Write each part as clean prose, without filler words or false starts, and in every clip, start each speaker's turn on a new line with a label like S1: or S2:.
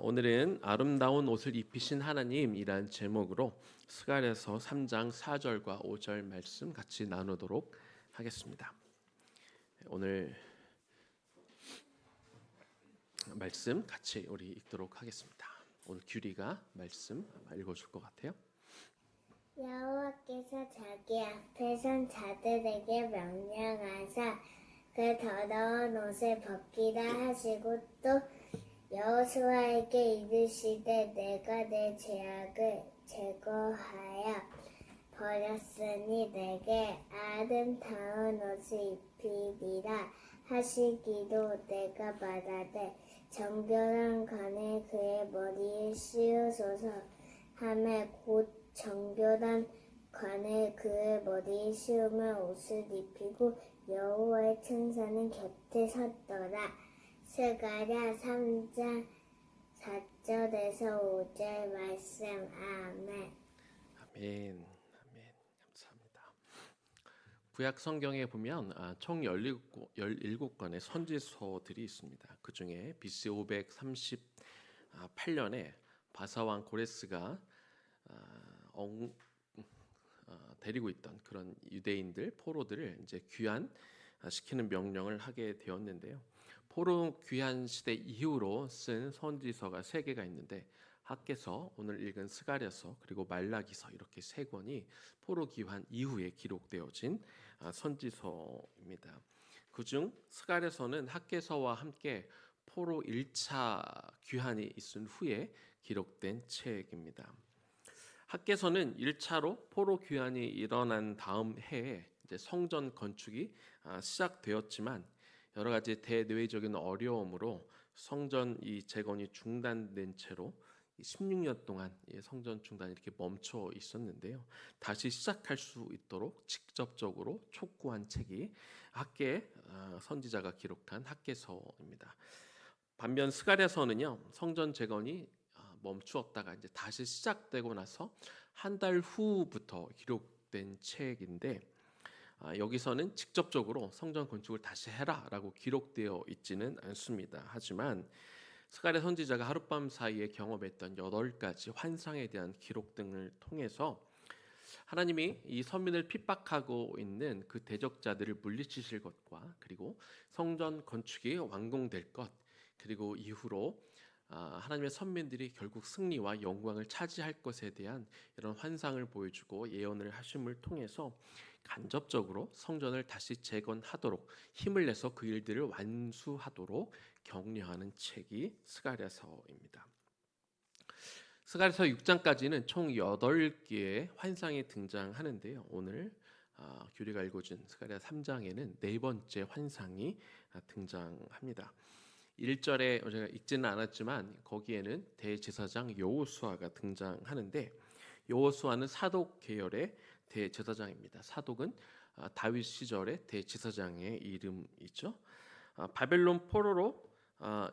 S1: 오늘은 아름다운 옷을 입히신 하나님이란 제목으로 스가랴서 3장 4절과 5절 말씀 같이 나누도록 하겠습니다. 오늘 말씀 같이 우리 읽도록 하겠습니다. 오늘 규리가 말씀 읽어줄 것 같아요.
S2: 여호와께서 자기 앞에 선 자들에게 명령하사 그 더러운 옷을 벗기라 하시고 또 여호수아에게 이르시되 내가 내 죄악을 제거하여 버렸으니 내게 아름다운 옷을 입히리라 하시기로 내가 말하되 정결한 관을 그의 머리에 씌우소서 하매 곧 정결한 관을 그의 머리에 씌우며 옷을 입히고 여호와의 천사는 곁에 섰더라. 스가랴 3장 4절에서 5절 말씀. 아멘.
S1: 아멘. 감사합니다. 구약 성경에 보면 총 17권의 선지서들이 있습니다. 그 중에 BC 538년에 바사왕 고레스가 데리고 있던 그런 유대인들 포로들을 이제 귀환시키는 명령을 하게 되었는데요. 포로 귀환 시대 이후로 쓴 선지서가 3개가 있는데 학개서, 오늘 읽은 스가랴서, 그리고 말라기서 이렇게 3권이 포로 귀환 이후에 기록되어진 선지서입니다. 그중 스가랴서는 학개서와 함께 포로 1차 귀환이 있은 후에 기록된 책입니다. 학개서는 1차로 포로 귀환이 일어난 다음 해에 이제 성전 건축이 시작되었지만 여러 가지 대내외적인 어려움으로 성전 이 재건이 중단된 채로 16년 동안 성전 중단이 이렇게 멈춰 있었는데요. 다시 시작할 수 있도록 직접적으로 촉구한 책이 학개 선지자가 기록한 학개서입니다. 반면 스가랴서는요, 성전 재건이 멈추었다가 이제 다시 시작되고 나서 한 달 후부터 기록된 책인데 여기서는 직접적으로 성전 건축을 다시 해라라고 기록되어 있지는 않습니다. 하지만 스가랴 선지자가 하룻밤 사이에 경험했던 8가지 환상에 대한 기록 등을 통해서 하나님이 이 서민을 핍박하고 있는 그 대적자들을 물리치실 것과 그리고 성전 건축이 완공될 것, 그리고 이후로 하나님의 선민들이 결국 승리와 영광을 차지할 것에 대한 이런 환상을 보여주고 예언을 하심을 통해서 간접적으로 성전을 다시 재건하도록 힘을 내서 그 일들을 완수하도록 격려하는 책이 스가랴서입니다. 스가랴서 6장까지는 총 8개의 환상이 등장하는데요. 오늘 규리가 읽어준 스가랴 3장에는 4번째 환상이 등장합니다. 1절에 제가 읽지는 않았지만 거기에는 대제사장 여호수아가 등장하는데 여호수아는 사독 계열의 대제사장입니다. 사독은 다윗 시절의 대제사장의 이름이죠. 바벨론 포로로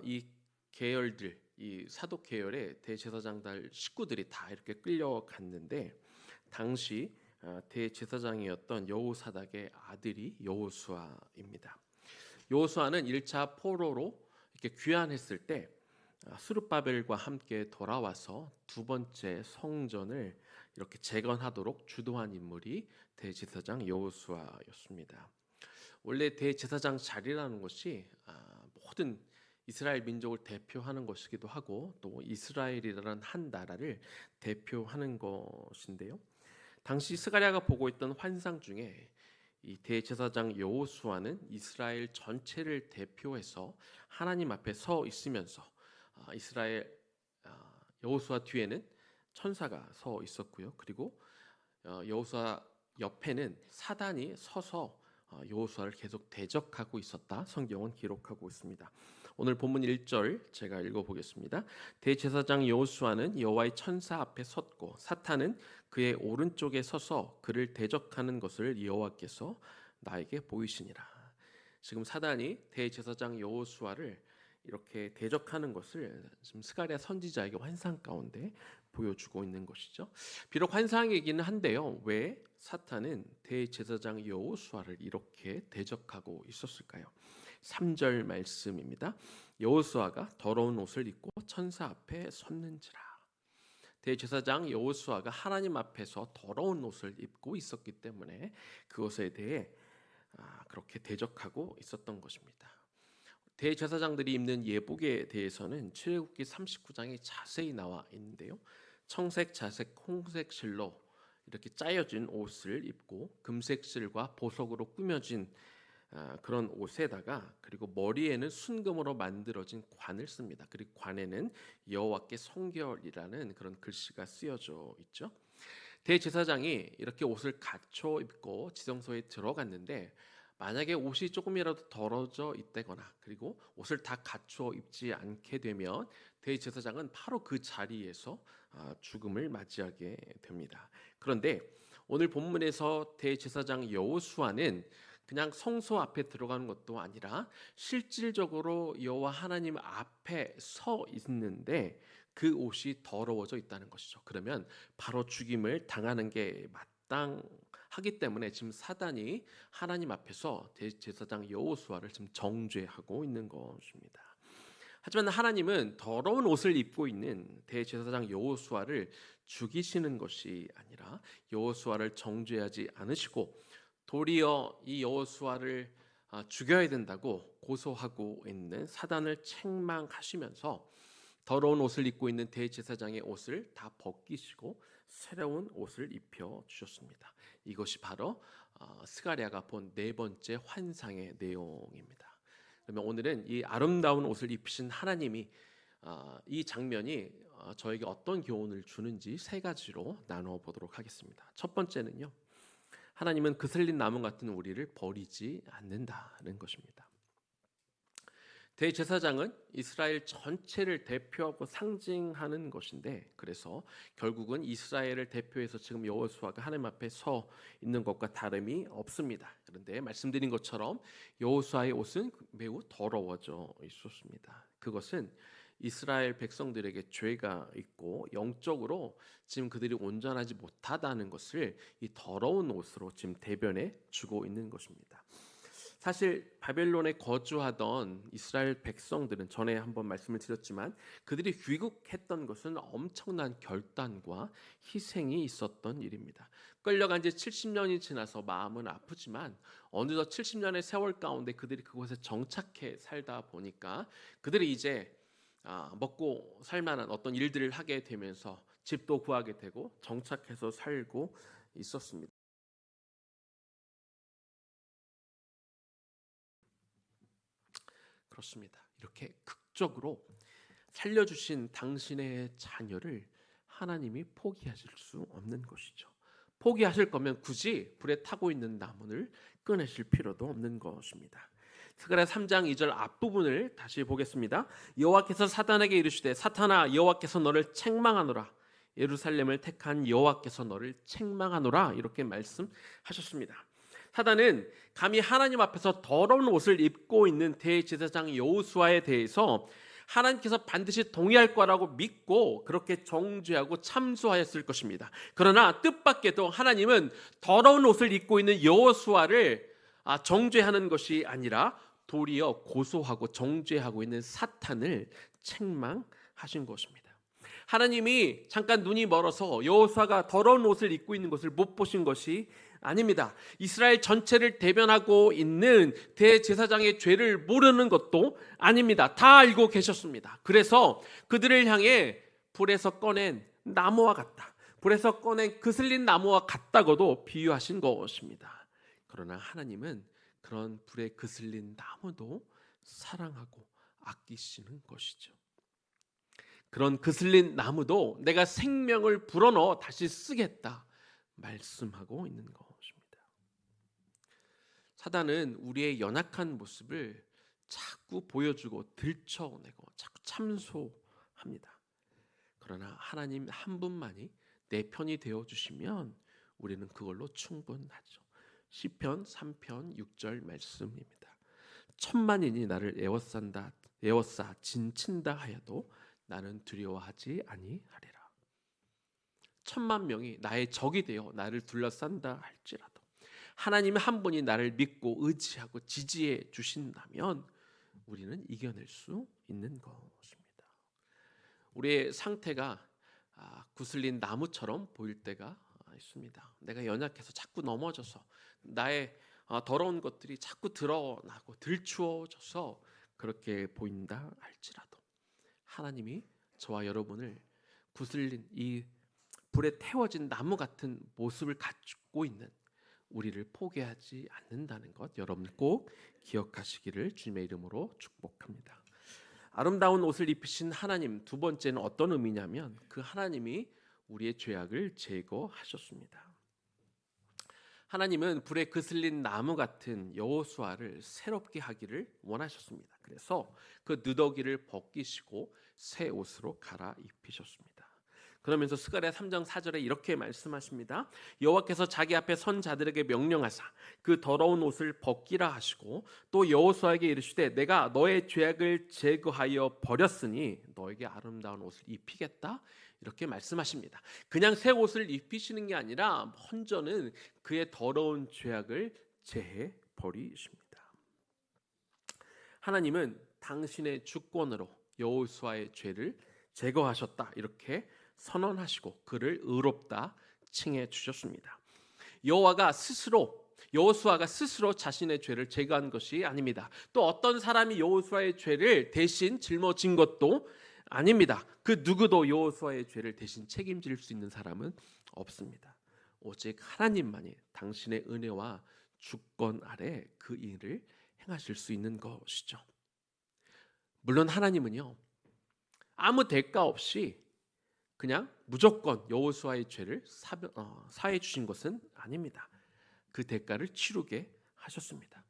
S1: 이 계열들, 이 사독 계열의 대제사장들 식구들이 다 이렇게 끌려갔는데 당시 대제사장이었던 여호사닥의 아들이 여호수아입니다. 여호수아는 1차 포로로 이렇게 귀환했을 때 스룹바벨과 함께 돌아와서 2번째 성전을 이렇게 재건하도록 주도한 인물이 대제사장 여호수아였습니다. 원래 대제사장 자리라는 것이 모든 이스라엘 민족을 대표하는 것이기도 하고 또 이스라엘이라는 한 나라를 대표하는 것인데요. 당시 스가랴가 보고 있던 환상 중에 이 대제사장 여호수아는 이스라엘 전체를 대표해서 하나님 앞에 서 있으면서 이스라엘 여호수아 뒤에는 천사가 서 있었고요. 그리고 여호수아 옆에는 사단이 서서 여호수아를 계속 대적하고 있었다. 성경은 기록하고 있습니다. 오늘 본문 1절 제가 읽어보겠습니다. 대제사장 여호수아는 여호와의 천사 앞에 섰고 사탄은 그의 오른쪽에 서서 그를 대적하는 것을 여호와께서 나에게 보이시니라. 지금 사단이 대제사장 여호수아를 이렇게 대적하는 것을 지금 스가랴 선지자에게 환상 가운데 보여주고 있는 것이죠. 비록 환상이기는 한데요. 왜 사탄은 대제사장 여호수아를 이렇게 대적하고 있었을까요? 3절 말씀입니다. 여호수아가 더러운 옷을 입고 천사 앞에 섰는지라. 대제사장 여호수아가 하나님 앞에서 더러운 옷을 입고 있었기 때문에 그것에 대해 그렇게 대적하고 있었던 것입니다. 대제사장들이 입는 예복에 대해서는 출애굽기 39장에 자세히 나와 있는데요. 청색, 자색, 홍색 실로 이렇게 짜여진 옷을 입고 금색 실과 보석으로 꾸며진 그런 옷에다가 그리고 머리에는 순금으로 만들어진 관을 씁니다. 그리고 관에는 여호와께 성결이라는 그런 글씨가 쓰여져 있죠. 대제사장이 이렇게 옷을 갖춰 입고 지성소에 들어갔는데 만약에 옷이 조금이라도 더러져 있다거나 그리고 옷을 다 갖추어 입지 않게 되면 대제사장은 바로 그 자리에서 죽음을 맞이하게 됩니다. 그런데 오늘 본문에서 대제사장 여호수아는 그냥 성소 앞에 들어가는 것도 아니라 실질적으로 여호와 하나님 앞에 서 있는데 그 옷이 더러워져 있다는 것이죠. 그러면 바로 죽임을 당하는 게 마땅하기 때문에 지금 사단이 하나님 앞에서 대제사장 여호수아를 지금 정죄하고 있는 것입니다. 하지만 하나님은 더러운 옷을 입고 있는 대제사장 여호수아를 죽이시는 것이 아니라 여호수아를 정죄하지 않으시고 도리어 이 여호수아를 죽여야 된다고 고소하고 있는 사단을 책망하시면서 더러운 옷을 입고 있는 대제사장의 옷을 다 벗기시고 새로운 옷을 입혀 주셨습니다. 이것이 바로 스가랴가 본 네 번째 환상의 내용입니다. 그러면 오늘은 이 아름다운 옷을 입히신 하나님이 이 장면이 저에게 어떤 교훈을 주는지 세 가지로 나눠 보도록 하겠습니다. 첫 번째는요. 하나님은 그슬린 나무 같은 우리를 버리지 않는다는 것입니다. 대제사장은 이스라엘 전체를 대표하고 상징하는 것인데 그래서 결국은 이스라엘을 대표해서 지금 여호수아가 하나님 앞에 서 있는 것과 다름이 없습니다. 그런데 말씀드린 것처럼 여호수아의 옷은 매우 더러워져 있었습니다. 그것은 이스라엘 백성들에게 죄가 있고 영적으로 지금 그들이 온전하지 못하다는 것을 이 더러운 옷으로 지금 대변해 주고 있는 것입니다. 사실 바벨론에 거주하던 이스라엘 백성들은 전에 한번 말씀을 드렸지만 그들이 귀국했던 것은 엄청난 결단과 희생이 있었던 일입니다. 끌려간 지 70년이 지나서 마음은 아프지만 어느덧 70년의 세월 가운데 그들이 그곳에 정착해 살다 보니까 그들이 이제 먹고 살만한 어떤 일들을 하게 되면서 집도 구하게 되고 정착해서 살고 있었습니다. 그렇습니다. 이렇게 극적으로 살려주신 당신의 자녀를 하나님이 포기하실 수 없는 것이죠. 포기하실 거면 굳이 불에 타고 있는 나무를 꺼내실 필요도 없는 것입니다. 스가랴 3장 2절 앞부분을 다시 보겠습니다. 여호와께서 사단에게 이르시되 사탄아 여호와께서 너를 책망하노라. 예루살렘을 택한 여호와께서 너를 책망하노라. 이렇게 말씀하셨습니다. 사단은 감히 하나님 앞에서 더러운 옷을 입고 있는 대제사장 여호수아에 대해서 하나님께서 반드시 동의할 거라고 믿고 그렇게 정죄하고 참수하였을 것입니다. 그러나 뜻밖에도 하나님은 더러운 옷을 입고 있는 여호수아를 정죄하는 것이 아니라 도리어 고소하고 정죄하고 있는 사탄을 책망하신 것입니다. 하나님이 잠깐 눈이 멀어서 여호수아가 더러운 옷을 입고 있는 것을 못 보신 것이 아닙니다. 이스라엘 전체를 대변하고 있는 대제사장의 죄를 모르는 것도 아닙니다. 다 알고 계셨습니다. 그래서 그들을 향해 불에서 꺼낸 나무와 같다. 불에서 꺼낸 그슬린 나무와 같다고도 비유하신 것입니다. 그러나 하나님은 그런 불에 그슬린 나무도 사랑하고 아끼시는 것이죠. 그런 그슬린 나무도 내가 생명을 불어넣어 다시 쓰겠다 말씀하고 있는 것입니다. 사단은 우리의 연약한 모습을 자꾸 보여주고 들춰내고 자꾸 참소합니다. 그러나 하나님 한 분만이 내 편이 되어주시면 우리는 그걸로 충분하죠. 시편 3편 6절 말씀입니다. 천만인이 나를 에워싸 진친다 하여도 나는 두려워하지 아니하리라. 천만 명이 나의 적이 되어 나를 둘러싼다 할지라도 하나님 한 분이 나를 믿고 의지하고 지지해 주신다면 우리는 이겨낼 수 있는 것입니다. 우리의 상태가 구슬린 나무처럼 보일 때가 있습니다. 내가 연약해서 자꾸 넘어져서 나의 더러운 것들이 자꾸 드러나고 들추어져서 그렇게 보인다 할지라도 하나님이 저와 여러분을 구슬린 이 불에 태워진 나무 같은 모습을 갖고 있는 우리를 포기하지 않는다는 것 여러분 꼭 기억하시기를 주님의 이름으로 축복합니다. 아름다운 옷을 입히신 하나님, 두 번째는 어떤 의미냐면 그 하나님이 우리의 죄악을 제거하셨습니다. 하나님은 불에 그슬린 나무 같은 여호수아를 새롭게 하기를 원하셨습니다. 그래서 그 누더기를 벗기시고 새 옷으로 갈아입히셨습니다. 그러면서 스가랴 3장 4절에 이렇게 말씀하십니다. 여호와께서 자기 앞에 선 자들에게 명령하사 그 더러운 옷을 벗기라 하시고 또 여호수아에게 이르시되 내가 너의 죄악을 제거하여 버렸으니 너에게 아름다운 옷을 입히겠다. 이렇게 말씀하십니다. 그냥 새 옷을 입히시는 게 아니라 먼저는 그의 더러운 죄악을 제해 버리십니다. 하나님은 당신의 주권으로 여호수아의 죄를 제거하셨다. 이렇게 선언하시고 그를 의롭다 칭해 주셨습니다. 여호수아가 스스로 자신의 죄를 제거한 것이 아닙니다. 또 어떤 사람이 여호수아의 죄를 대신 짊어진 것도 아닙니다. 그 누구도 여호수아의 죄를 대신 책임질 수 있는 사람은 없습니다. 오직 하나님만이 당신의 은혜와 주권 아래 그 일을 행하실 수 있는 것이죠. 물론 하나님은요 아무 대가 없이 그냥 무조건 여호수아의 죄를 사해 주신 것은 아닙니다. 그 대가를 치르게 하셨습니다.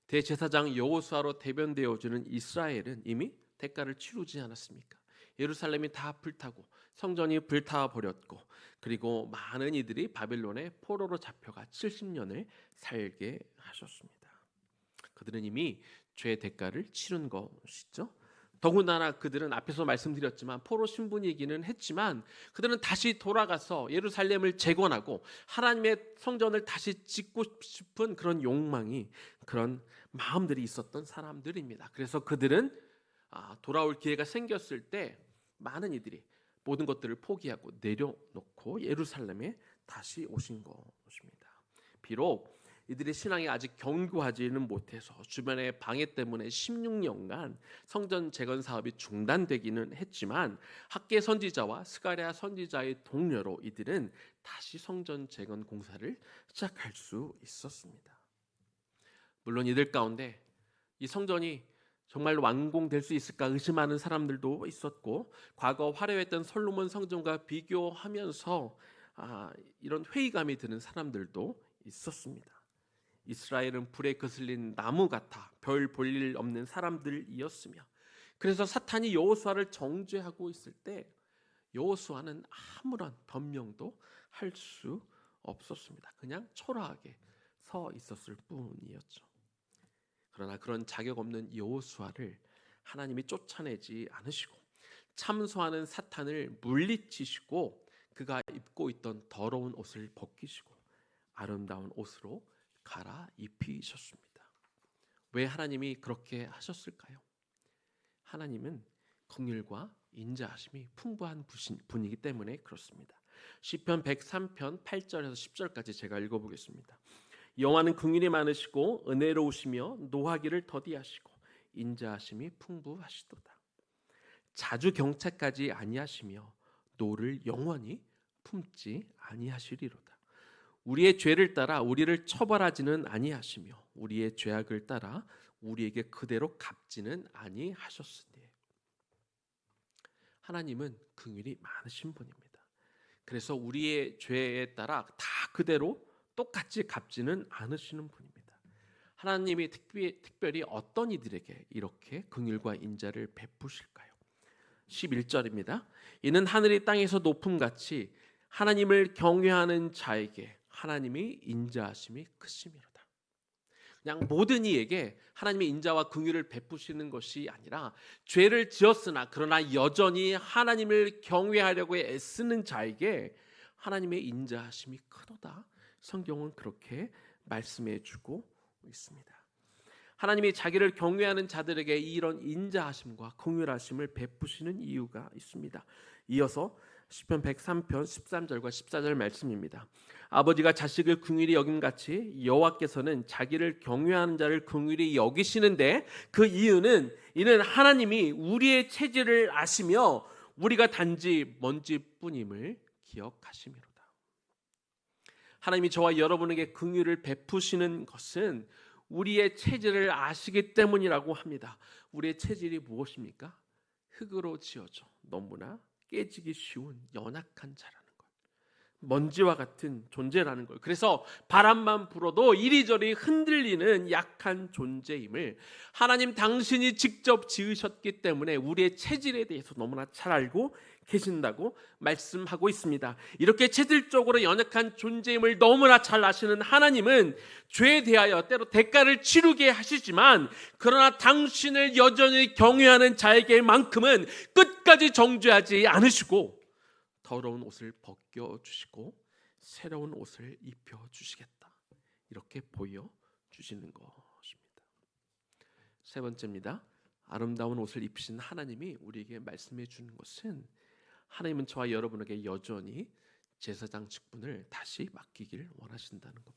S1: 대제사장 여호수아로 대변되어지는 이스라엘은 이미 대가를 치르지 않았습니까? 예루살렘이 다 불타고 성전이 불타 버렸고 그리고 많은 이들이 바벨론의 포로로 잡혀가 70년을 살게 하셨습니다. 그들은 이미 죄의 대가를 치른 것이죠. 더군다나 그들은 앞에서 말씀드렸지만 포로 신분이기는 했지만 그들은 다시 돌아가서 예루살렘을 재건하고 하나님의 성전을 다시 짓고 싶은 그런 욕망이 그런 마음들이 있었던 사람들입니다. 그래서 그들은 돌아올 기회가 생겼을 때 많은 이들이 모든 것들을 포기하고 내려놓고 예루살렘에 다시 오신 것입니다. 비록 이들의 신앙이 아직 견고하지는 못해서 주변의 방해 때문에 16년간 성전 재건 사업이 중단되기는 했지만 학개 선지자와 스가랴 선지자의 동료로 이들은 다시 성전 재건 공사를 시작할 수 있었습니다. 물론 이들 가운데 이 성전이 정말로 완공될 수 있을까 의심하는 사람들도 있었고 과거 화려했던 솔로몬 성전과 비교하면서 이런 회의감이 드는 사람들도 있었습니다. 이스라엘은 불에 거슬린 나무 같아 별 볼 일 없는 사람들이었으며 그래서 사탄이 여호수아를 정죄하고 있을 때 여호수아는 아무런 변명도 할 수 없었습니다. 그냥 초라하게 서 있었을 뿐이었죠. 그러나 그런 자격 없는 여호수아를 하나님이 쫓아내지 않으시고 참소하는 사탄을 물리치시고 그가 입고 있던 더러운 옷을 벗기시고 아름다운 옷으로 갈아입히셨습니다. 왜 하나님이 그렇게 하셨을까요? 하나님은 긍휼과 인자하심이 풍부한 분이기 때문에 그렇습니다. 시편 103편 8절에서 10절까지 제가 읽어보겠습니다. 여호와는 긍휼이 많으시고 은혜로우시며 노하기를 더디하시고 인자하심이 풍부하시도다. 자주 경차까지 아니하시며 노를 영원히 품지 아니하시리로다. 우리의 죄를 따라 우리를 처벌하지는 아니하시며 우리의 죄악을 따라 우리에게 그대로 갚지는 아니하셨으니. 하나님은 긍휼이 많으신 분입니다. 그래서 우리의 죄에 따라 다 그대로 똑같이 갚지는 않으시는 분입니다. 하나님이 특별히 어떤 이들에게 이렇게 긍휼과 인자를 베푸실까요? 11절입니다. 이는 하늘이 땅에서 높음같이 하나님을 경외하는 자에게 하나님이 인자하심이 크심이로다. 그냥 모든 이에게 하나님의 인자와 긍휼을 베푸시는 것이 아니라 죄를 지었으나 그러나 여전히 하나님을 경외하려고 애쓰는 자에게 하나님의 인자하심이 크도다. 성경은 그렇게 말씀해 주고 있습니다. 하나님이 자기를 경외하는 자들에게 이런 인자하심과 긍휼하심을 베푸시는 이유가 있습니다. 이어서 시편 103편 13절과 14절 말씀입니다. 아버지가 자식을 긍휼히 여김같이 여호와께서는 자기를 경외하는 자를 긍휼히 여기시는데 그 이유는 이는 하나님이 우리의 체질을 아시며 우리가 단지 먼지뿐임을 기억하심이로다. 하나님이 저와 여러분에게 긍휼을 베푸시는 것은 우리의 체질을 아시기 때문이라고 합니다. 우리의 체질이 무엇입니까? 흙으로 지어져 너무나 깨지기 쉬운 연약한 자라는 것, 먼지와 같은 존재라는 걸, 그래서 바람만 불어도 이리저리 흔들리는 약한 존재임을 하나님 당신이 직접 지으셨기 때문에 우리의 체질에 대해서 너무나 잘 알고 계신다고 말씀하고 있습니다. 이렇게 체질적으로 연약한 존재임을 너무나 잘 아시는 하나님은 죄에 대하여 때로 대가를 치르게 하시지만, 그러나 당신을 여전히 경외하는 자에게만큼은 끝까지 정죄하지 않으시고 더러운 옷을 벗겨주시고 새로운 옷을 입혀주시겠다, 이렇게 보여주시는 것입니다. 세 번째입니다. 아름다운 옷을 입히신 하나님이 우리에게 말씀해 주는 것은 하나님은 저와 여러분에게 여전히 제사장 직분을 다시 맡기길 원하신다는 겁니다.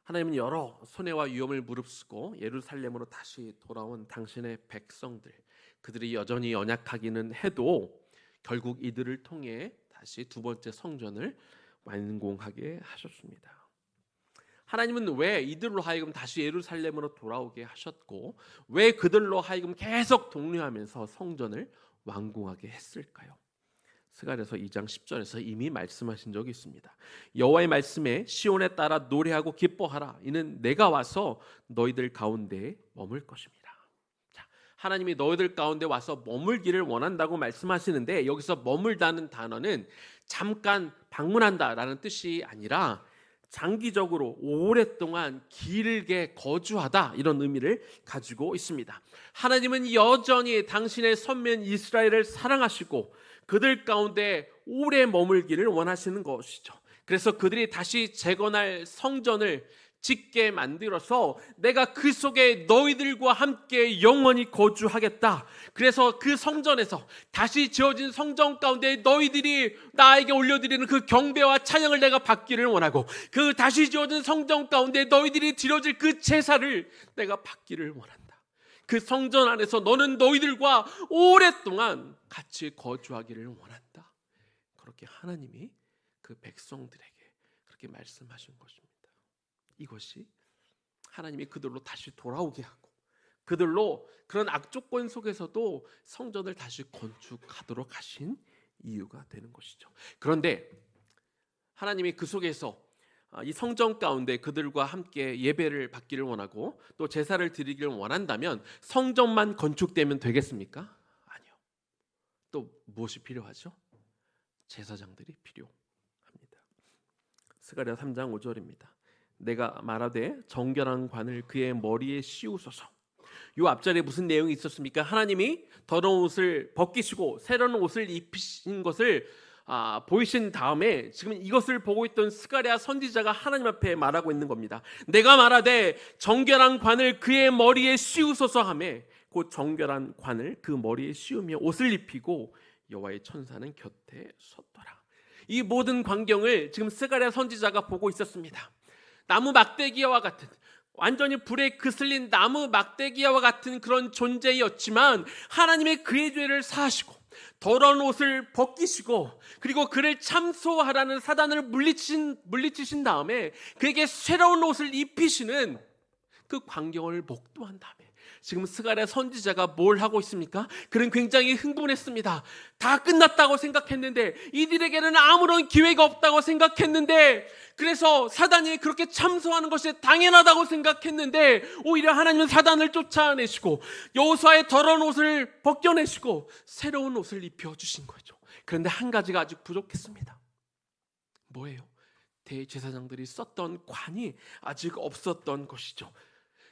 S1: 하나님은 여러 손해와 위험을 무릅쓰고 예루살렘으로 다시 돌아온 당신의 백성들, 그들이 여전히 연약하기는 해도 결국 이들을 통해 다시 두 번째 성전을 완공하게 하셨습니다. 하나님은 왜 이들로 하여금 다시 예루살렘으로 돌아오게 하셨고 왜 그들로 하여금 계속 독려하면서 성전을 완공하게 했을까요? 스가랴서 2장 10절에서 이미 말씀하신 적이 있습니다. 여호와의 말씀에 시온에 따라 노래하고 기뻐하라. 이는 내가 와서 너희들 가운데에 머물 것입니다. 자, 하나님이 너희들 가운데 와서 머물기를 원한다고 말씀하시는데, 여기서 머물다는 단어는 잠깐 방문한다라는 뜻이 아니라 장기적으로 오랫동안 길게 거주하다, 이런 의미를 가지고 있습니다. 하나님은 여전히 당신의 선민 이스라엘을 사랑하시고 그들 가운데 오래 머물기를 원하시는 것이죠. 그래서 그들이 다시 재건할 성전을 짓게 만들어서 내가 그 속에 너희들과 함께 영원히 거주하겠다. 그래서 그 성전에서, 다시 지어진 성전 가운데 너희들이 나에게 올려드리는 그 경배와 찬양을 내가 받기를 원하고, 그 다시 지어진 성전 가운데 너희들이 드려질 그 제사를 내가 받기를 원한다. 그 성전 안에서 너는 너희들과 오랫동안 같이 거주하기를 원한다. 그렇게 하나님이 그 백성들에게 그렇게 말씀하신 것입니다. 이것이 하나님이 그들로 다시 돌아오게 하고 그들로 그런 악조건 속에서도 성전을 다시 건축하도록 하신 이유가 되는 것이죠. 그런데 하나님이 그 속에서 이 성전 가운데 그들과 함께 예배를 받기를 원하고 또 제사를 드리기를 원한다면 성전만 건축되면 되겠습니까? 아니요. 또 무엇이 필요하죠? 제사장들이 필요합니다. 스가랴 3장 5절입니다. 내가 말하되 정결한 관을 그의 머리에 씌우소서. 이 앞절에 무슨 내용이 있었습니까? 하나님이 더러운 옷을 벗기시고 새로운 옷을 입히신 것을 보이신 다음에 지금 이것을 보고 있던 스가랴 선지자가 하나님 앞에 말하고 있는 겁니다. 내가 말하되 정결한 관을 그의 머리에 씌우소서 하며 곧 정결한 관을 그 머리에 씌우며 옷을 입히고 여호와의 천사는 곁에 섰더라. 이 모든 광경을 지금 스가랴 선지자가 보고 있었습니다. 나무 막대기와 같은, 완전히 불에 그슬린 나무 막대기와 같은 그런 존재였지만 하나님의 그의 죄를 사하시고 더러운 옷을 벗기시고 그리고 그를 참소하라는 사단을 물리치신 다음에 그에게 새로운 옷을 입히시는 그 광경을 목도한 다음에 지금 스가랴 선지자가 뭘 하고 있습니까? 그는 굉장히 흥분했습니다. 다 끝났다고 생각했는데, 이들에게는 아무런 기회가 없다고 생각했는데, 그래서 사단이 그렇게 참소하는 것이 당연하다고 생각했는데 오히려 하나님은 사단을 쫓아내시고 여호수아의 더러운 옷을 벗겨내시고 새로운 옷을 입혀주신 거죠. 그런데 한 가지가 아직 부족했습니다. 뭐예요? 대제사장들이 썼던 관이 아직 없었던 것이죠.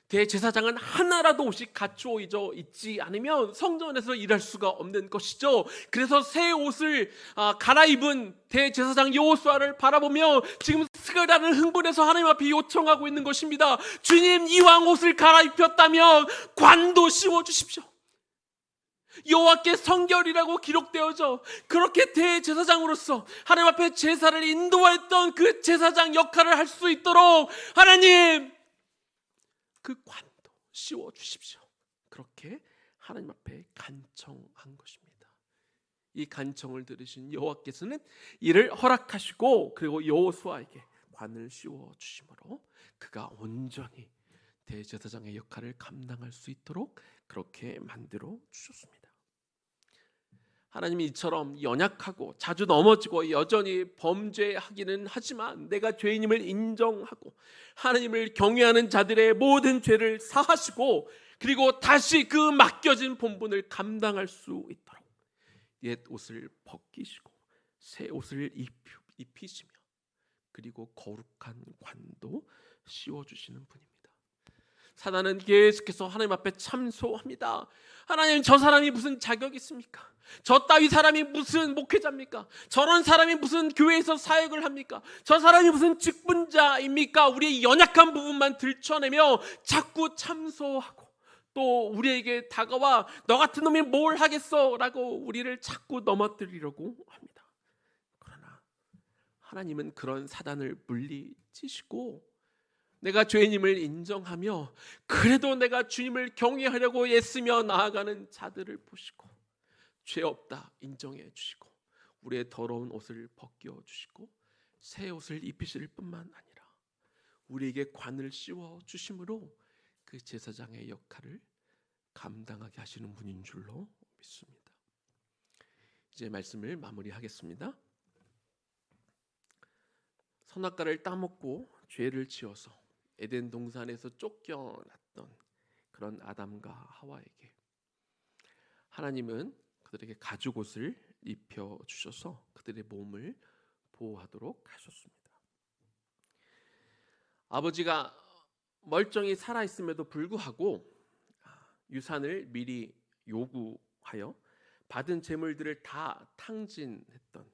S1: 대제사장은 하나라도 옷이 갖추어져 있지 않으면 성전에서 일할 수가 없는 것이죠. 그래서 새 옷을 갈아입은 대제사장 여호수아를 바라보며 지금 스가랴는 흥분해서 하나님 앞에 요청하고 있는 것입니다. 주님, 이왕 옷을 갈아입혔다면 관도 씌워주십시오. 여호와께 성결이라고 기록되어져 그렇게 대제사장으로서 하나님 앞에 제사를 인도했던 그 제사장 역할을 할 수 있도록 하나님 그 관도 씌워주십시오. 그렇게 하나님 앞에 간청한 것입니다. 이 간청을 들으신 여호와께서는 이를 허락하시고 그리고 여호수아에게 관을 씌워주심으로 그가 온전히 대제사장의 역할을 감당할 수 있도록 그렇게 만들어 주셨습니다. 하나님이 이처럼 연약하고 자주 넘어지고 여전히 범죄하기는 하지만 내가 죄인임을 인정하고 하나님을 경외하는 자들의 모든 죄를 사하시고 그리고 다시 그 맡겨진 본분을 감당할 수 있도록 옛 옷을 벗기시고 새 옷을 입히시며 그리고 거룩한 관도 씌워주시는 분입니다. 사단은 계속해서 하나님 앞에 참소합니다. 하나님, 저 사람이 무슨 자격이 있습니까? 저 따위 사람이 무슨 목회자입니까? 저런 사람이 무슨 교회에서 사역을 합니까? 저 사람이 무슨 직분자입니까? 우리의 연약한 부분만 들춰내며 자꾸 참소하고 또 우리에게 다가와 너 같은 놈이 뭘 하겠어? 라고 우리를 자꾸 넘어뜨리려고 합니다. 그러나 하나님은 그런 사단을 물리치시고 내가 죄인임을 인정하며 그래도 내가 주님을 경외하려고 애쓰며 나아가는 자들을 보시고 죄 없다 인정해 주시고 우리의 더러운 옷을 벗겨 주시고 새 옷을 입히실 뿐만 아니라 우리에게 관을 씌워 주심으로 그 제사장의 역할을 감당하게 하시는 분인 줄로 믿습니다. 이제 말씀을 마무리하겠습니다. 선악과를 따먹고 죄를 지어서 에덴 동산에서 쫓겨났던 그런 아담과 하와에게 하나님은 그들에게 가죽옷을 입혀 주셔서 그들의 몸을 보호하도록 하셨습니다. 아버지가 멀쩡히 살아 있음에도 불구하고 유산을 미리 요구하여 받은 재물들을 다 탕진했던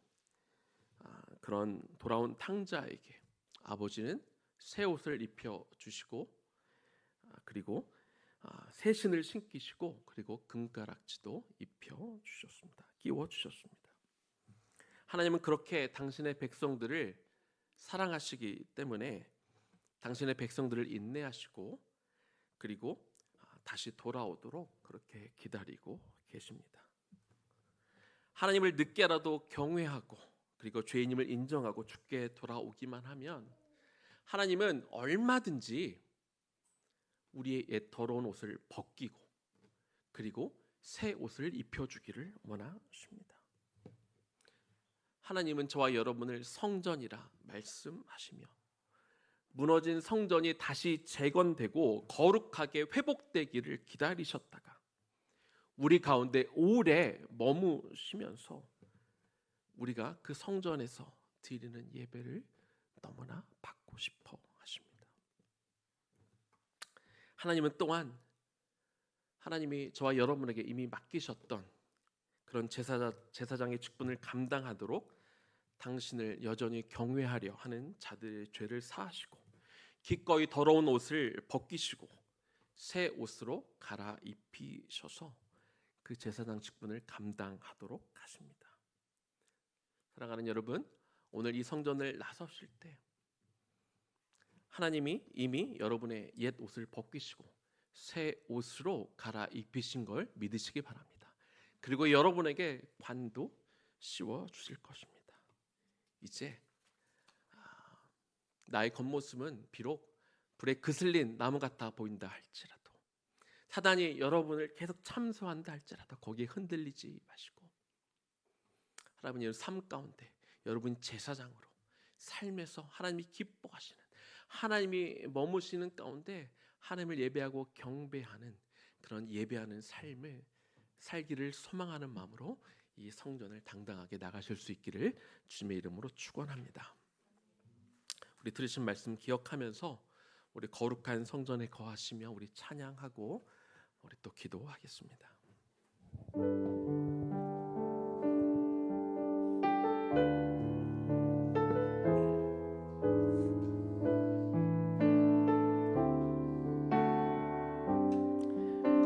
S1: 그런 돌아온 탕자에게 아버지는 새 옷을 입혀 주시고 그리고 새 신을 신기시고 그리고 금가락지도 입혀 주셨습니다. 끼워 주셨습니다. 하나님은 그렇게 당신의 백성들을 사랑하시기 때문에 당신의 백성들을 인내하시고 그리고 다시 돌아오도록 그렇게 기다리고 계십니다. 하나님을 늦게라도 경외하고 그리고 죄인임을 인정하고 주께 돌아오기만 하면 하나님은 얼마든지 우리의 옛 더러운 옷을 벗기고 그리고 새 옷을 입혀주기를 원하십니다. 하나님은 저와 여러분을 성전이라 말씀하시며 무너진 성전이 다시 재건되고 거룩하게 회복되기를 기다리셨다가 우리 가운데 오래 머무시면서 우리가 그 성전에서 드리는 예배를 너무나 받고 싶어 하십니다. 하나님은 또한 하나님이 저와 여러분에게 이미 맡기셨던 그런 제사장의 직분을 감당하도록 당신을 여전히 경외하려 하는 자들의 죄를 사하시고 기꺼이 더러운 옷을 벗기시고 새 옷으로 갈아입히셔서 그 제사장 직분을 감당하도록 하십니다. 사랑하는 여러분, 오늘 이 성전을 나서실 때 하나님이 이미 여러분의 옛 옷을 벗기시고 새 옷으로 갈아입히신 걸 믿으시기 바랍니다. 그리고 여러분에게 관도 씌워 주실 것입니다. 이제 나의 겉모습은 비록 불에 그슬린 나무 같아 보인다 할지라도 사단이 여러분을 계속 참소한다 할지라도 거기에 흔들리지 마시고 하나님의 삶 가운데 여러분 제사장으로 삶에서 하나님이 기뻐하시는 하나님이 머무시는 가운데 하나님을 예배하고 경배하는 그런 예배하는 삶을 살기를 소망하는 마음으로 이 성전을 당당하게 나가실 수 있기를 주님의 이름으로 축원합니다. 우리 들으신 말씀 기억하면서 우리 거룩한 성전에 거하시며 우리 찬양하고 우리 또 기도하겠습니다.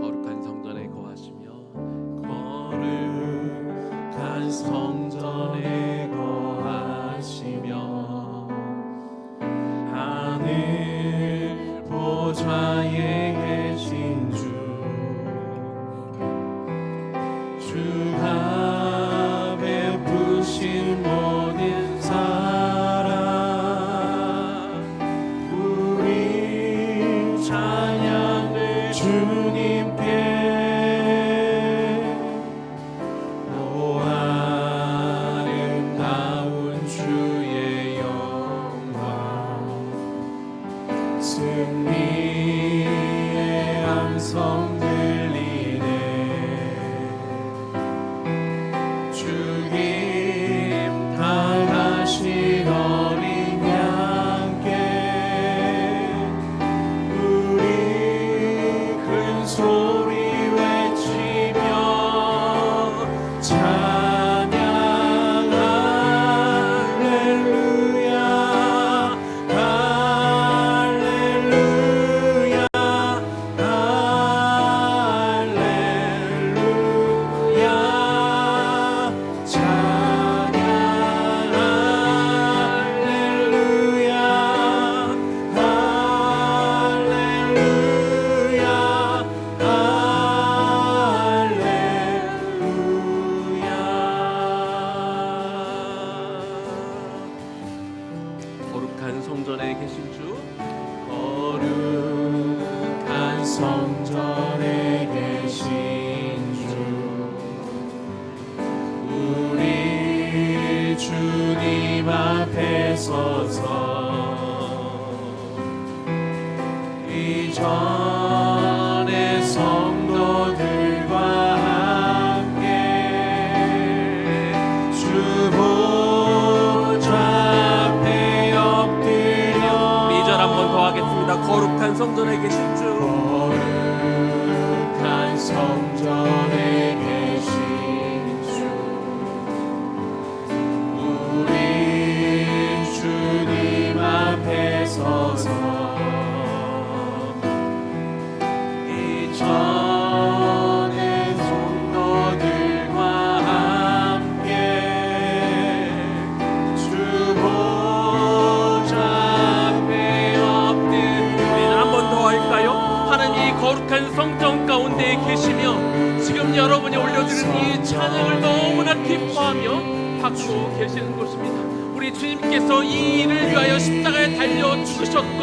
S1: 거룩한 성전에 거하시며
S3: 거룩한 성전에 거하시며 하늘 보좌에 계신 주가 베푸신 모든 사랑 우리 찬양을 주님께 오 아름다운 주의 영광 승리의 함성 들리네 주님 당하신 어린 양께 우리 큰 소리 외치며 찬양 할렐루야 할렐루야 할렐루야 찬양 할렐루야 할렐루야 할렐루야
S1: 거룩한 성전에 계신 주
S3: 거룩한 성전에 계신 주 우리 주님 앞에 서서 이전의 성도들과 함께 주 보좌 앞에 엎드려
S1: 우리 2절 한번 더 하겠습니다. 거룩한 성전에 계신 주
S3: 거룩한 성전에 계신 주 우리 주님 앞에 서서 이전의 성도들과 함께 주 보좌 앞에 엎드려
S1: 한 번 더 할까요? 하나님 이 거룩한 성전 가운데 계시며 지금 여러분이 올려드린 이 찬양을 너무나 기뻐하며 받고 계시는 곳입니다. 우리 주님께서 이 일을 위하여 십자가에 달려 죽으셨고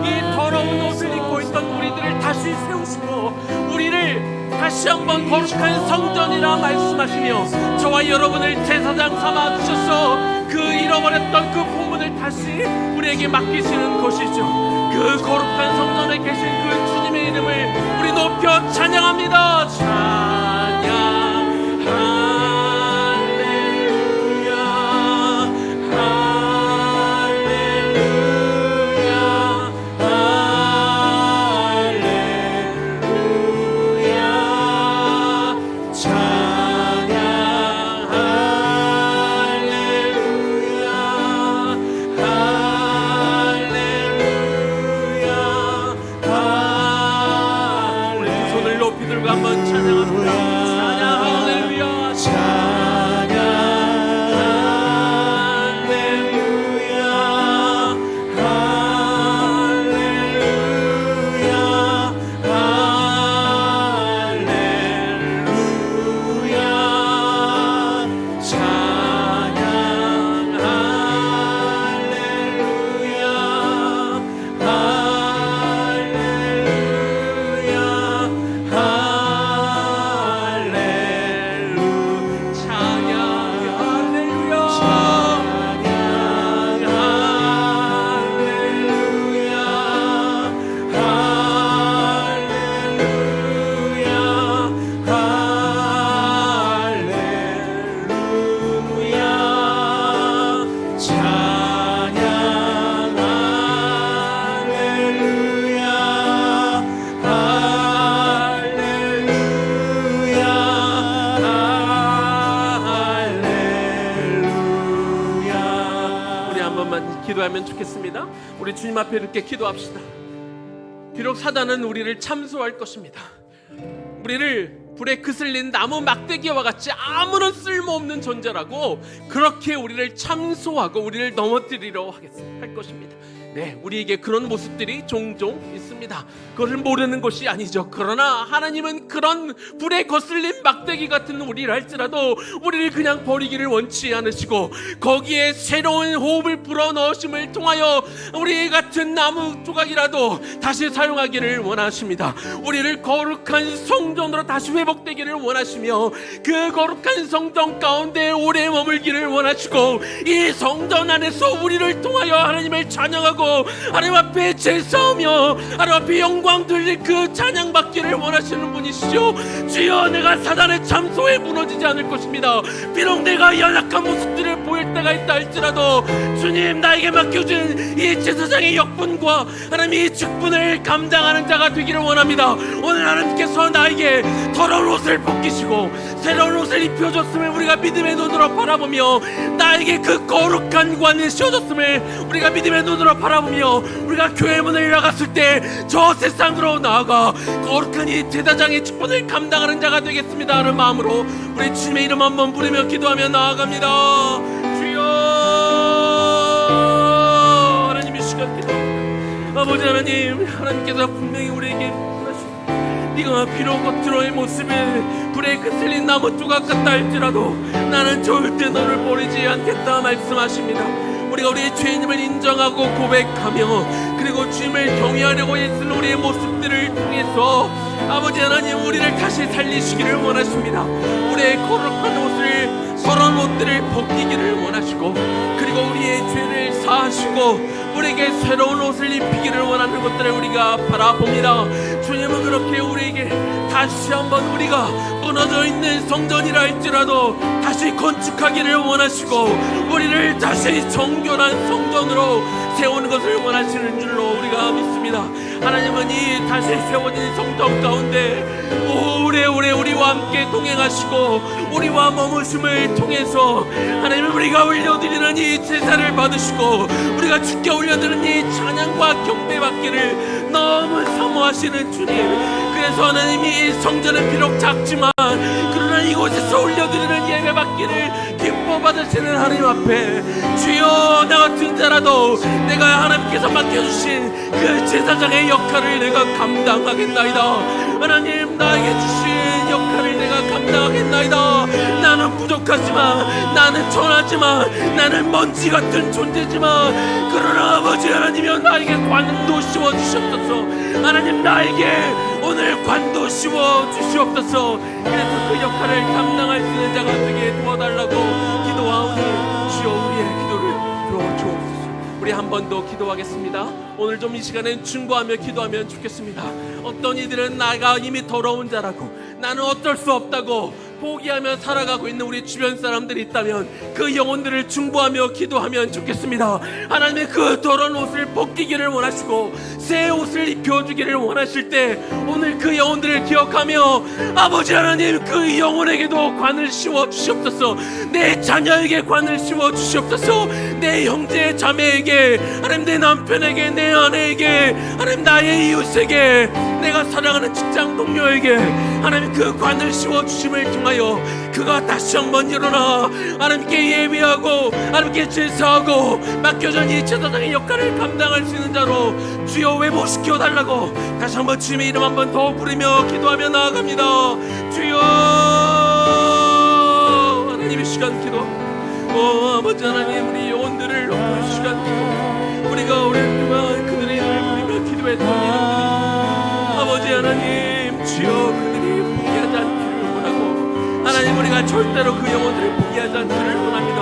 S1: 이 더러운 옷을 입고 있던 우리들을 다시 세우시고 우리를 다시 한번 거룩한 성전이라 말씀하시며 저와 여러분을 제사장 삼아 주셔서 그 잃어버렸던 그 본분을 다시 우리에게 맡기시는 것이죠. 그 거룩한 성전에 계신 그 주님의 이름을 우리 높여 찬양합니다. 찬양 할렐루야 할렐루야
S3: 할렐루야 찬양 할렐루야 할렐루야
S1: 손을 높이 들고 한번 찬양합니다. 기도하면 좋겠습니다. 우리 주님 앞에 이렇게 기도합시다. 비록 사단은 우리를 참소할 것입니다. 우리를 불에 그슬린 나무 막대기와 같이 아무런 쓸모없는 존재라고 그렇게 우리를 참소하고 우리를 넘어뜨리려 할 것입니다. 네, 우리에게 그런 모습들이 종종 있습니다. 그것을 모르는 것이 아니죠. 그러나 하나님은 그런 불에 거슬린 막대기 같은 우리를 할지라도 우리를 그냥 버리기를 원치 않으시고 거기에 새로운 호흡을 불어넣으심을 통하여 우리 같은 나무 조각이라도 다시 사용하기를 원하십니다. 우리를 거룩한 성전으로 다시 회복되기를 원하시며 그 거룩한 성전 가운데 오래 머물기를 원하시고 이 성전 안에서 우리를 통하여 하나님을 찬양하고 하나님 앞에 제사하며 하나님 앞에 영광 돌릴 그 찬양 받기를 원하시는 분이시죠. 주여, 내가 사단의 참소에 무너지지 않을 것입니다. 비록 내가 연약한 모습들을 보일 때가 있다 할지라도 주님, 나에게 맡겨준 이 제사장의 역분과 하나님 이 직분을 감당하는 자가 되기를 원합니다. 오늘 하나님께서 나에게 더러운 옷을 벗기시고 새로운 옷을 입혀줬음을 우리가 믿음의 눈으로 바라보며 나에게 그 거룩한 관을 씌워줬음을 우리가 믿음의 눈으로 바라보며 우리가 교회 문을 나갔을 때 저 세상으로 나아가 거룩한 이 제사장의 직분을 감당하는 자가 되겠습니다 하는 마음으로 우리 주님의 이름 한번 부르며 기도하며 나아갑니다. 주여, 하나님 이 시간 기도합니다. 아버지 하나님, 하나님께서 분명히 우리에게 네가 비록 겉으로의 모습을 불에 그슬린 나무 조각 같다 할지라도 나는 절대 너를 버리지 않겠다 말씀하십니다. 우리가 우리의 죄인임을 인정하고 고백하며 그리고 주님을 경외하려고 애쓰는 우리의 모습들을 통해서 아버지 하나님, 우리를 다시 살리시기를 원하십니다. 우리의 거룩한 옷을, 더러운 옷들을 벗기기를 원하시고 그리고 우리의 죄를 사하시고 우리에게 새로운 옷을 입히기를 원하는 것들을 우리가 바라봅니다. 주님은 그렇게 우리에게 다시 한번 우리가 무너져 있는 성전이라 할지라도 다시 건축하기를 원하시고 우리를 다시 정결한 성전으로 세우는 것을 원하시는 줄로 우리가 믿습니다. 하나님은 이 다시 세워진 성전 가운데 오래오래 우리와 함께 동행하시고 우리와 머무심을 통해서 하나님은 우리가 올려드리는 이 제사를 받으시고 우리가 주께 올려드리는 이 찬양과 경배받기를 너무 사모하시는 주님, 그래서 하나님이 성전은 비록 작지만 그러나 이곳에서 올려드리는 예배받기를 기뻐 받으시는 하나님 앞에 주여, 나 같은 자라도 내가 하나님께서 맡겨주신 그 제사장의 역할을 내가 감당하겠나이다. 하나님, 나에게 주신 역할을 내가 감당하겠나이다. 나는 부족하지만, 나는 천하지만, 나는 먼지 같은 존재지만 그러나 아버지 하나님이여 나에게 관도 씌워 주시옵소서. 하나님, 나에게 오늘 관도 씌워 주시옵소서. 그래서 그 역할을 감당할 수 있는 자가 되게 도와달라고 기도하오니 주여, 우리의 기도를 들어주옵소서. 우리 한 번 더 기도하겠습니다. 오늘 좀 이 시간에 중보하며 기도하면 좋겠습니다. 어떤 이들은 나가 이미 더러운 자라고 나는 어쩔 수 없다고 포기하며 살아가고 있는 우리 주변 사람들이 있다면 그 영혼들을 중보하며 기도하면 좋겠습니다. 하나님의 그 더러운 옷을 벗기기를 원하시고 새 옷을 입혀주기를 원하실 때 오늘 그 영혼들을 기억하며 아버지 하나님, 그 영혼에게도 관을 씌워 주시옵소서. 내 자녀에게 관을 씌워 주시옵소서. 내 형제 자매에게, 하나님 내 남편에게, 내 아내에게, 하나님 나의 이웃에게, 내가 사랑하는 직장 동료에게 하나님 그 관을 씌워 주심을 통하여 그가 다시 한번 일어나 하나님께 예배하고 하나님께 제사하고 맡겨진 이 제사장의 역할을 감당할 수 있는 자로 주여 회복시켜 달라고 다시 한번 주님의 이름 한번 더 부르며 기도하며 나아갑니다. 주여, 하나님의 시간 기도, 아버지 하나님, 우리 영혼들을 놓고 시간 기도, 우리가 오랫동안 그들의 이름을 부르며 기도했던 이름들이 아버지 하나님, 주여, 그들이 포기하지 않기를 원하고 하나님, 우리가 절대로 그 영혼들을 포기하지 않기를 원합니다.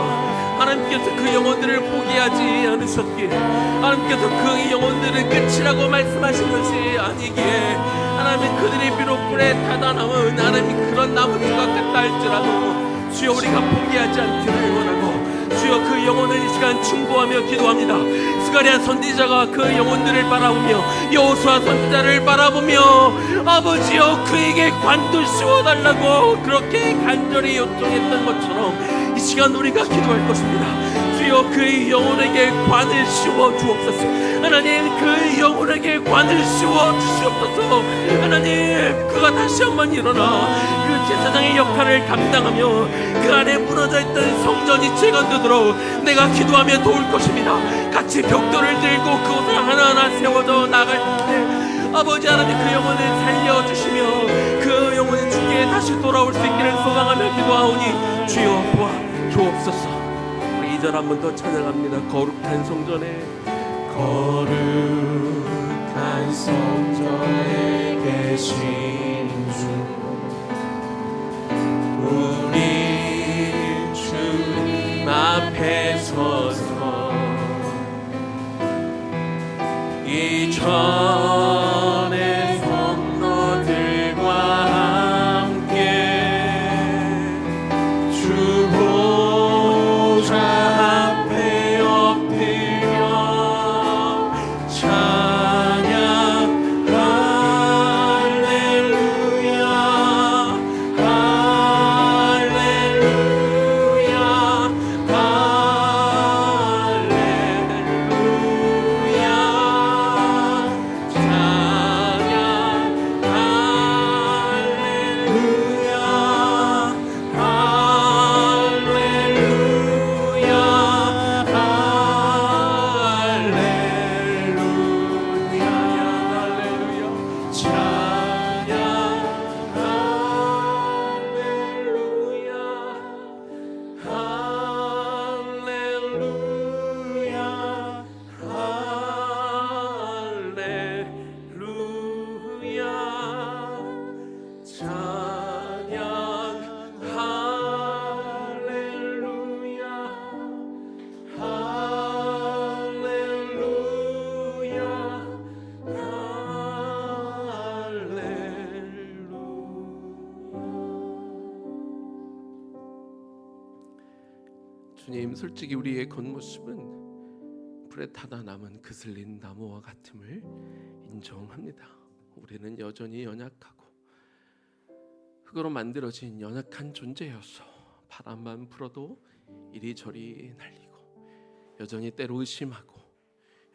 S1: 하나님께서 그 영혼들을 포기하지 않으셨기에, 하나님께서 그 영혼들은 끝이라고 말씀하신 것이 아니기에 하나님, 그들이 비록 불에 타다 남은 하나님 그런 나무 조각 같다 할지라도 주여, 우리가 포기하지 않기를 원하고 주여, 주여 그 영혼을 이 시간 충고하며 기도합니다. 스가랴 선지자가 그 영혼들을 바라보며 여호수아 선지자를 바라보며 아버지여 그에게 관도 씌워달라고 그렇게 간절히 요청했던 것처럼 이 시간 우리가 기도할 것입니다. 주여 그의 영혼에게 관을 씌워 주옵소서. 하나님 그 영혼에게 관을 씌워 주시옵소서. 하나님 그가 다시 한번 일어나 그 제사장의 역할을 감당하며 그 안에 무너져 있던 성전이 재건되도록 내가 기도하며 도울 것입니다. 같이 벽돌을 들고 그곳을 하나하나 세워져 나갈 때 아버지 하나님 그 영혼을 살려주시며 그 영혼이 주께 다시 돌아올 수 있기를 소망하며 기도하오니 주여 도와 주옵소서. 우리 2절 한 번 더 찬양합니다. 거룩한 성전에
S3: 거룩한 성전에 계신 주 우리 주님 앞에 서서 이전의 성도들과 함께 주 보좌 앞에 엎드려 찬양 할렐루야 할렐루야
S1: 주님, 솔직히 우리의 겉모습은 불에 타다 남은 그슬린 나무와 같음을 인정합니다. 우리는 여전히 연약하고 흙으로 만들어진 연약한 존재여서 바람만 불어도 이리저리 날리고 여전히 때로 의심하고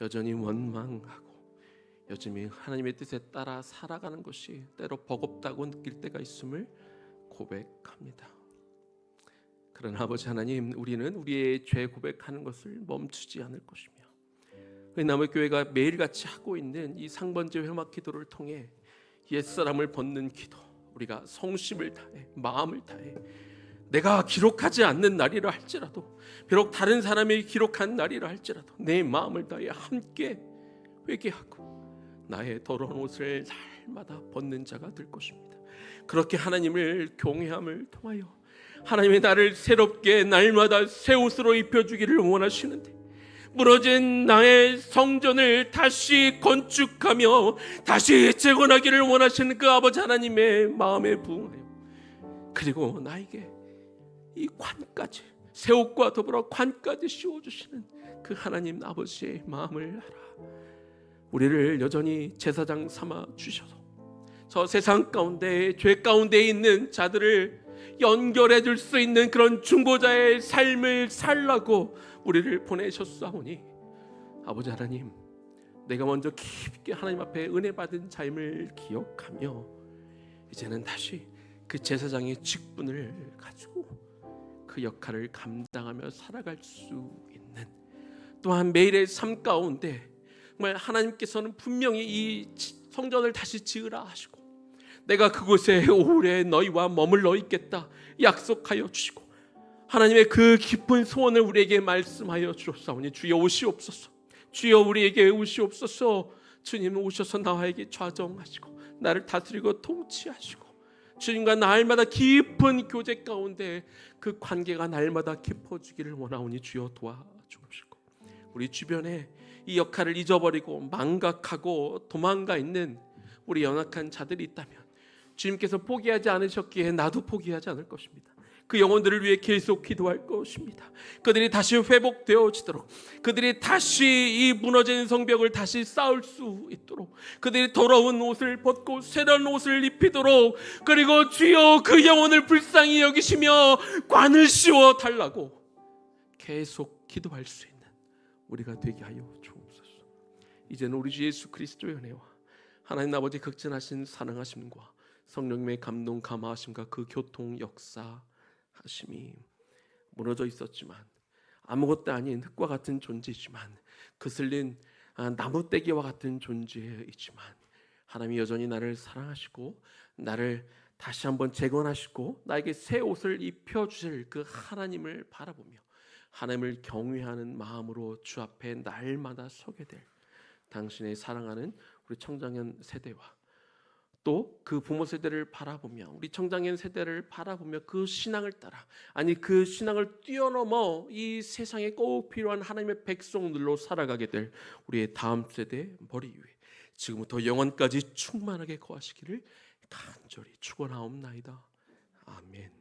S1: 여전히 원망하고 여전히 하나님의 뜻에 따라 살아가는 것이 때로 버겁다고 느낄 때가 있음을 고백합니다. 그러나 아버지 하나님, 우리는 우리의 죄 고백하는 것을 멈추지 않을 것이며 나무교회가 매일같이 하고 있는 이 상번제 회막 기도를 통해 옛사람을 벗는 기도, 우리가 성심을 다해 마음을 다해 내가 기록하지 않는 날이라 할지라도, 비록 다른 사람이 기록한 날이라 할지라도 내 마음을 다해 함께 회개하고 나의 더러운 옷을 날마다 벗는 자가 될 것입니다. 그렇게 하나님을 경외함을 통하여 하나님의 나를 새롭게 날마다 새 옷으로 입혀주기를 원하시는데, 무너진 나의 성전을 다시 건축하며 다시 재건하기를 원하시는 그 아버지 하나님의 마음에 부응하여, 그리고 나에게 이 관까지, 새 옷과 더불어 관까지 씌워주시는 그 하나님 아버지의 마음을 알아 우리를 여전히 제사장 삼아 주셔서 저 세상 가운데 죄 가운데 있는 자들을 연결해 줄 수 있는 그런 중보자의 삶을 살라고 우리를 보내셨사오니, 아버지 하나님, 내가 먼저 깊게 하나님 앞에 은혜 받은 삶을 기억하며 이제는 다시 그 제사장의 직분을 가지고 그 역할을 감당하며 살아갈 수 있는, 또한 매일의 삶 가운데 정말 하나님께서는 분명히 이 성전을 다시 지으라 하시고 내가 그곳에 오래 너희와 머물러 있겠다 약속하여 주시고 하나님의 그 깊은 소원을 우리에게 말씀하여 주옵사오니, 주여 오시옵소서, 주여 우리에게 오시옵소서. 주님 오셔서 나에게 좌정하시고 나를 다스리고 통치하시고 주님과 날마다 깊은 교제 가운데 그 관계가 날마다 깊어지기를 원하오니 주여 도와주옵시고, 우리 주변에 이 역할을 잊어버리고 망각하고 도망가 있는 우리 연약한 자들이 있다면 주님께서 포기하지 않으셨기에 나도 포기하지 않을 것입니다. 그 영혼들을 위해 계속 기도할 것입니다. 그들이 다시 회복되어지도록, 그들이 다시 이 무너진 성벽을 다시 쌓을 수 있도록, 그들이 더러운 옷을 벗고 새로운 옷을 입히도록, 그리고 주여 그 영혼을 불쌍히 여기시며 관을 씌워 달라고 계속 기도할 수 있는 우리가 되게 하여 주옵소서. 이제는 우리 주 예수 그리스도의 은혜와 하나님 아버지 극진하신 사랑하심과 성령님의 감동 감화하심과 그 교통 역사하심이 무너져 있었지만, 아무것도 아닌 흙과 같은 존재지만, 그슬린 나무떼기와 같은 존재이지만, 하나님이 여전히 나를 사랑하시고 나를 다시 한번 재건하시고 나에게 새 옷을 입혀주실 그 하나님을 바라보며 하나님을 경외하는 마음으로 주 앞에 날마다 서게 될 당신의 사랑하는 우리 청장년 세대와 또 그 부모 세대를 바라보며, 우리 청장년 세대를 바라보며 그 신앙을 따라, 아니 그 신앙을 뛰어넘어 이 세상에 꼭 필요한 하나님의 백성들로 살아가게 될 우리의 다음 세대 머리 위에 지금부터 영원까지 충만하게 거하시기를 간절히 축원하옵나이다. 아멘.